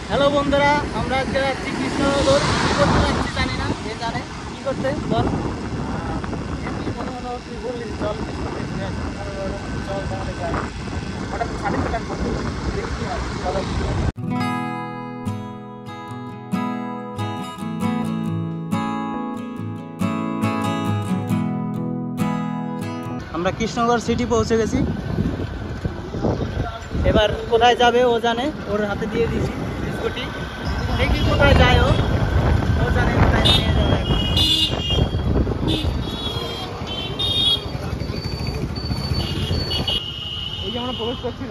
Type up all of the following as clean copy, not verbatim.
Hello বন্ধুরা, আমরা আজকে যাচ্ছি কৃষ্ণনগর। কী করতে যাচ্ছি জানি না, কে জানে কী করতে। বল তুই বললি চল চল তাহলে যাই। হঠাৎ সার্টিফিকেট করতে দেখি কি হয়। চলো। আমরা কৃষ্ণনগর সিটি পৌঁছে গেছি। এবার কোথায় যাবে ও জানে, ওর হাতে দিয়ে দিয়েছি স্কুটি। দেখি কোথায় যায় ও জানে কোথায় নিয়ে যাবে। এই যে আমরা প্রবেশ করছি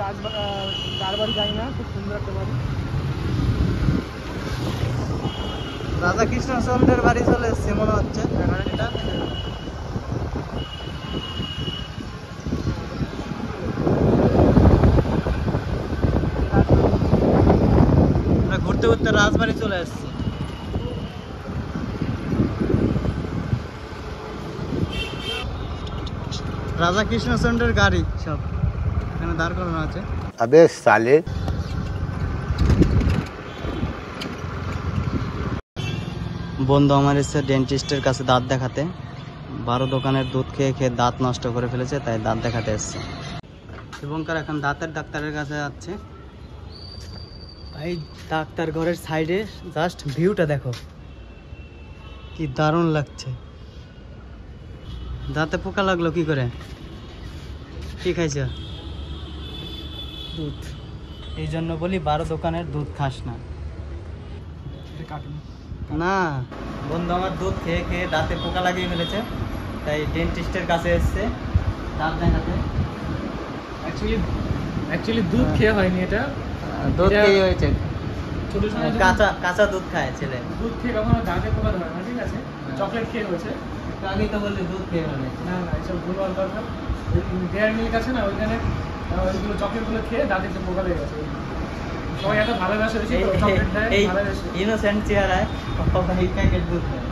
রাজবাড়ি, যাই না, খুব সুন্দর একটা বাড়ি। রাজা কৃষ্ণচন্দ্রের বাড়ি চলে এসছে মনে হচ্ছে। এটা ঘুরতে ঘুরতে রাজবাড়ি চলে আসছে। রাজা কৃষ্ণচন্দ্রের গাড়ি সব এখানে দাঁড় করানো আছে। আবে সালে বন্ধু আমার এসে ডেন্টিস্টের কাছে দাঁত দেখাতে। 12 দোকানের দুধ খেয়ে খেয়ে দাঁত নষ্ট করে ফেলেছে, তাই দাঁত দেখাতে এসছে। শুভঙ্কর এখন দাঁতের ডাক্তারের কাছে যাচ্ছে। ভাই ডাক্তার ঘরের সাইডে জাস্ট ভিউটা দেখো, কি দারুণ লাগছে। দাঁতে পোকা লাগলো কি করে? কি খাইছ? দুধ। এই জন্য বলি 12 দোকানের দুধ খাস না। না বন্ধু আমার দুধ খেয়ে খেয়ে দাঁতে পোকা লাগিয়ে ফেলেছে, তাই ডেন্টিস্টের কাছে এসছে দাঁত দেখাতে। অ্যাকচুয়ালি দুধ খেয়ে হয়নি, এটা দুধ খেয়ে হয়েছে। ছোট সময় কাঁচা দুধ খায় ছেলে। দুধ খেয়ে কখনো দাঁতে পোকা ধরে না, ঠিক আছে? চকলেট খেয়ে হয়েছে। একটু আগেই তো বললি দুধ খেয়ে হলে। না এসব ভুলভাল কথা। ডেয়ারি মিল্ক আছে না, ওইখানে ওইগুলো চকলেটগুলো খেয়ে দাঁতে একটু পোকা লেগে গেছে। সবাই এত ভালোবাসে বেশি চকলেট দেয়, ভালোবাসে। ইনোসেন্ট চেহারায় এই প্যাকেট দুধ খায়।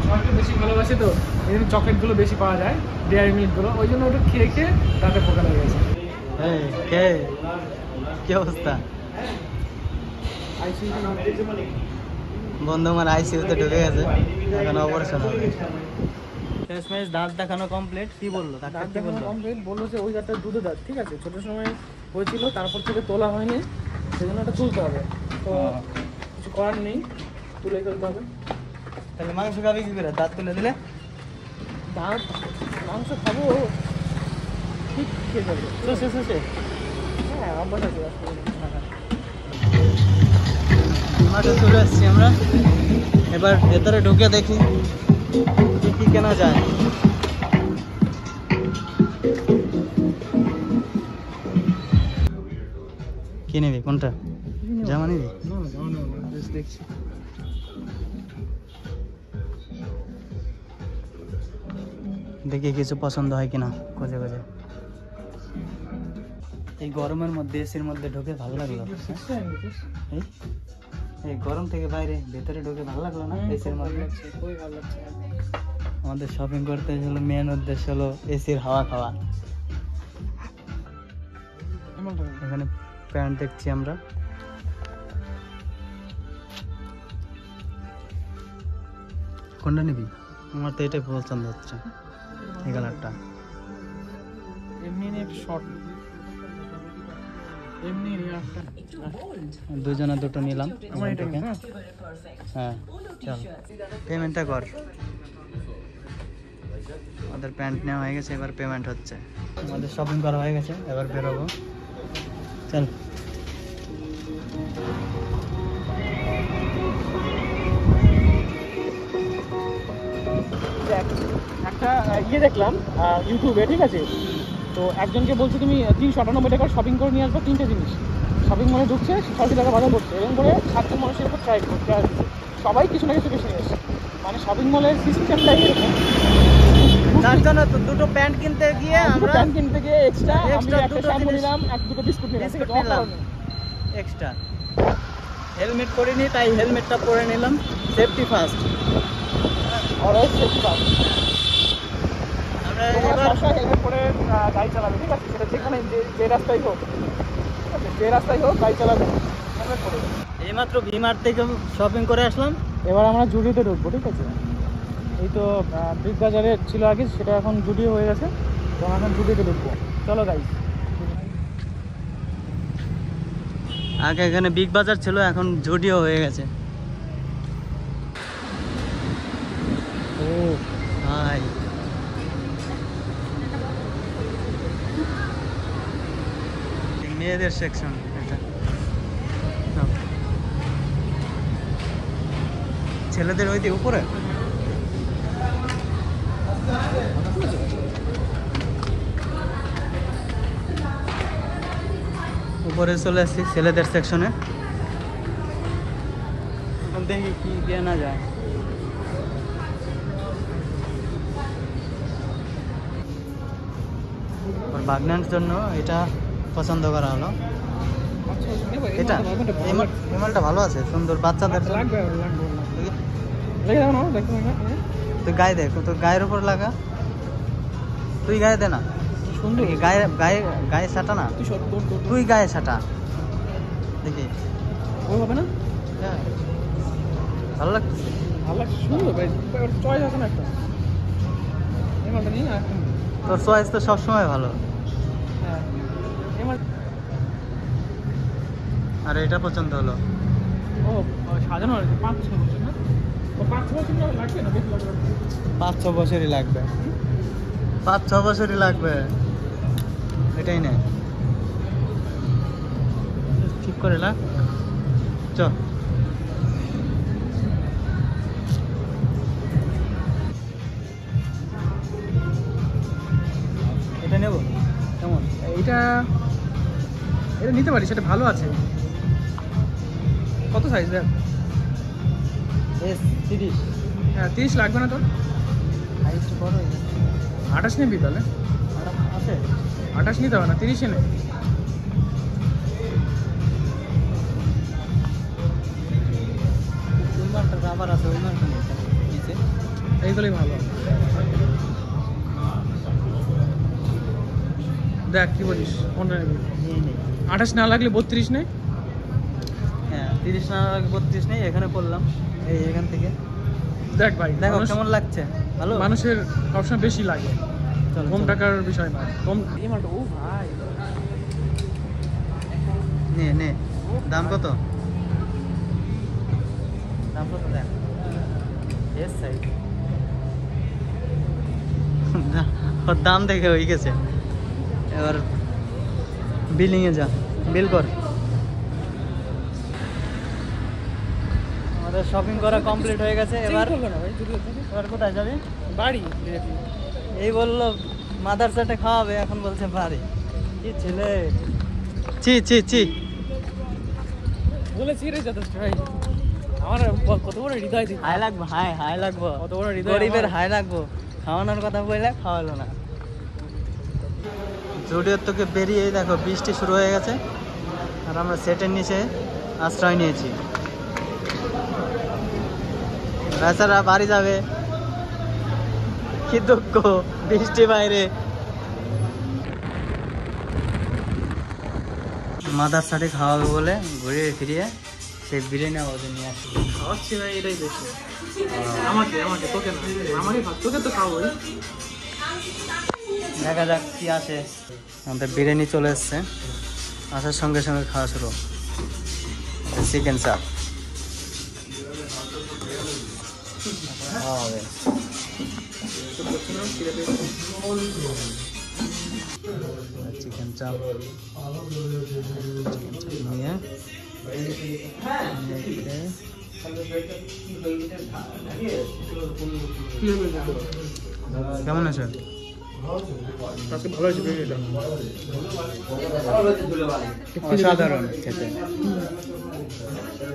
সবাইকে বেশি ভালোবাসে তো এই জন্য চকলেটগুলো বেশি পাওয়া যায়, ডেয়ারি মিল্কগুলো, ওই জন্য ওটা খেয়ে খেয়ে দাঁতে পোকা লেগে গেছে। কি অবস্থা? বন্ধু আমার আইসিইউতে ঢুকে গেছে, এখন অপারেশন হবে। শেষমেশ দাঁত দেখানো কমপ্লিট। কি বললো ডাক্তার? কি বললো? কমপ্লিট বললো যে ওই দাঁতটা দুধের দাঁত, ঠিক আছে? ছোটো সময় হয়েছিল, তারপর থেকে তোলা হয়নি, সেজন্য ওটা তুলতে হবে। তো কিছু করার নেই, তুলে ফেলতে হবে। তাহলে মাংস খাবি কি করে দাঁত তুলে দিলে? দাঁত মাংস খাবো, ঠিক খেয়ে যাবে। হ্যাঁ অভ্যাস আছে। মাঠে চলে আসছি আমরা। এবার ভেতরে ঢুকে দেখি কি কেনা যায়। কি নিবি? কোনটা? জামা নিবি? দেখছি দেখি কিছু পছন্দ হয় কিনা খোঁজে খোঁজে। এই গরমের মধ্যে এসির মধ্যে ঢুকে ভালো লাগলো। এই গরম থেকে বাইরে ভেতরে ঢুকে ভালো লাগলো না? এসির মধ্যে খুবই ভালো লাগছে। আমাদের শপিং করতে হলো, মেন উদ্দেশ্য হলো এসির হাওয়া খাওয়া। এখানে প্যান্ট দেখছি আমরা। কোনটা নিবি? আমার তো এটাই পছন্দ হচ্ছে, এই কালারটা। এমনি শর্ট, এমনি দুজনে দুটো নিলাম। আমার এটা হ্যাঁ চল পেমেন্টটা কর। আমাদের প্যান্ট নেওয়া হয়ে গেছে, এবার পেমেন্ট হচ্ছে। আমাদের শপিং করা হয়ে গেছে, এবার বেরোবো। চল। একটা দেখলাম ইউটিউবে, ঠিক আছে? তো একজনকে বলছে তুমি 398 টাকার শপিং করে নিয়ে আসবে 3টে জিনিস। শপিং মলে ঢুকছে, 60 টাকা বাজার করছে, এরকম করে 7জন মানুষের উপর ট্রাই করছে। আর সবাই কিছু না কিছু বেশি নিয়ে এসছে। মানে শপিং মলের সিস্টেমটাই এরকম। তার জন্য তো দুটো প্যান্ট কিনতে গিয়ে আমরা প্যান্ট কিনতে গিয়ে এক্সট্রা একটা শ্যাম্পু নিলাম, দুটো বিস্কুট নিলাম এক্সট্রা। হেলমেট পরিনি, তাই হেলমেটটা পরে নিলাম। Safety first. Always safety first. আমরা হেলমেট পরে গাড়ি চালাবে, ঠিক আছে? সেটা যেখানে যে রাস্তায় হোক, ঠিক আছে? যে রাস্তায় হোক বাইক চালাবে হেলমেট পরে। এইমাত্র ভিমার্ট থেকে শপিং করে আসলাম। এবার আমরা জুডিওতে ঢুকবো, ঠিক আছে? এই তো বিগ বাজারে ছিল আগে, সেটা এখন জুডিও হয়ে গেছে, তো আমরা এখন জুডিওতে ঢুকবো। চলো গাইস। আগে এখানে বিগ বাজার ছিল, এখন জুডিও হয়ে গেছে। ও ভাই মেয়েদের সেকশন এটা, ছেলেদের ওই দিকে উপরে। উপরে চলে আসছি ছেলেদের সেকশনে, দেখি কি কেনা যায়। বাগনার জন্য এটা পছন্দ করা হলো। এটা এই মালটা ভালো আছে, সুন্দর বাচ্চাদের জন্য। লাগবে লাগবে লেগে যাও না, দেখতে না তুই গায়ে দেখ, তোর গায়ের উপর লাগা, তুই গায়ে দে না, সুন্দর। গায়ে গায়ে গায়ে সাটা না, তুই শর্ট দৌড় দৌড় তুই গায়ে সাটা দেখি। ওই হবে না? হ্যাঁ, ভালো লাগছে। ভালো লাগছে, সুন্দর ভাই। চয়েস আছে না একটা, এই মালটা নিয়ে না এখন। তোর চয়েস তো সবসময় ভালো। হ্যাঁ এই মাল। আর এটা পছন্দ হলো। ও সাজানো আর কি, 5-6 বছর না? ও 5-6 বছর লাগবে না, বেশি লাগবে? 5-6 বছরই লাগবে, 5-6 বছরই লাগবে। এটাই নেই, ঠিক করে লাগ। চ এটা নেব কেমন? এইটা এটা নিতে পারি, সেটা ভালো আছে। কত সাইজ দেখ? S30। হ্যাঁ 30 লাগবে না তোর? সাইজটা বড় হয়ে গেছে। 28 নিবি তাহলে? আছে 28 নিতে হবে না, 30 নে। ওই মালটা রাবার আছে, ওই মালটা নিচে এইগুলোই ভালো। দেখ কি বলিস, কোনটা নিবি? নিয়ে নেই। 28 না লাগলে 32 নে। হ্যাঁ 30 না 32 নেই, এখানে করলাম এখান থেকে। দেখ ভাই, দেখো কেমন লাগছে, ভালো। মানুষের সবসময় বেশি লাগে, চলো, কম চলো। টাকার বিষয় না। কম এই মালটা, ও ভাই নে নে, দাম কত? দাম কত দেখ। এস সাইজ ওর দাম দেখে হয়ে গেছে। এবার বিলিংয়ে যা, বিল কর। আমাদের শপিং করা কমপ্লিট হয়ে গেছে। এবার করবে না ভাই, যদি এবার কোথায় যাবি? বাড়ি এই বললো মাদারসাটে খাওয়াবে, এখন বলছে বাড়ি। কি ছেলে, চি চি চি। বলেছি রে যথেষ্ট ভাই। আমার কত বড় হৃদয় দিই, হাই লাগবো, হাই হাই লাগবো, কত বড় হৃদয় গরিবের আমার। হাই লাগবো। খাওয়ানোর কথা বললে খাওয়ালো না। জুডিওর থেকে বেরিয়ে দেখো বৃষ্টি শুরু হয়ে গেছে, আর আমরা সেটের নিচে আশ্রয় নিয়েছি। বেচারা বাড়ি যাবে, কি দুঃখ, বৃষ্টি বাইরে। মাদারসাটে খাওয়াবে বলে ঘুরিয়ে ফিরিয়ে সেই বিরিয়ানি আওয়াজে নিয়ে আসি। খাওয়াচ্ছি ভাই, এটাই বেশি। আমাকে আমাকে তোকে না, আমাকে তোকে তো খাওয়াই। দেখা যাক কি আসে। আমাদের বিরিয়ানি চলে এসছে, আসার সঙ্গে সঙ্গে খাওয়া শুরু। চিকেন চাপ হবে। চিকেন চাপ নিয়ে কেমন আছে? আজকে ভালো হয়েছে বিরিয়ানিটা। অসাধারণ খেতে।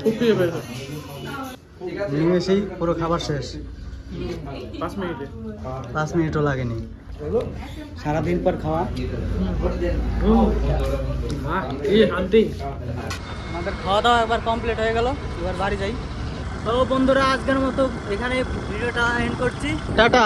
খুব প্রিয় পেয়েছে। নিমেষেই পুরো খাবার শেষ, 5 মিনিটে। 5 মিনিটও লাগেনি। সারাদিন পর খাওয়া। এই শান্তি। আমাদের খাওয়া দাওয়া একবার কমপ্লিট হয়ে গেল, এবার বাড়ি যাই। তো বন্ধুরা, আজকের মতো এখানে ভিডিওটা এন্ড করছি। টাটা।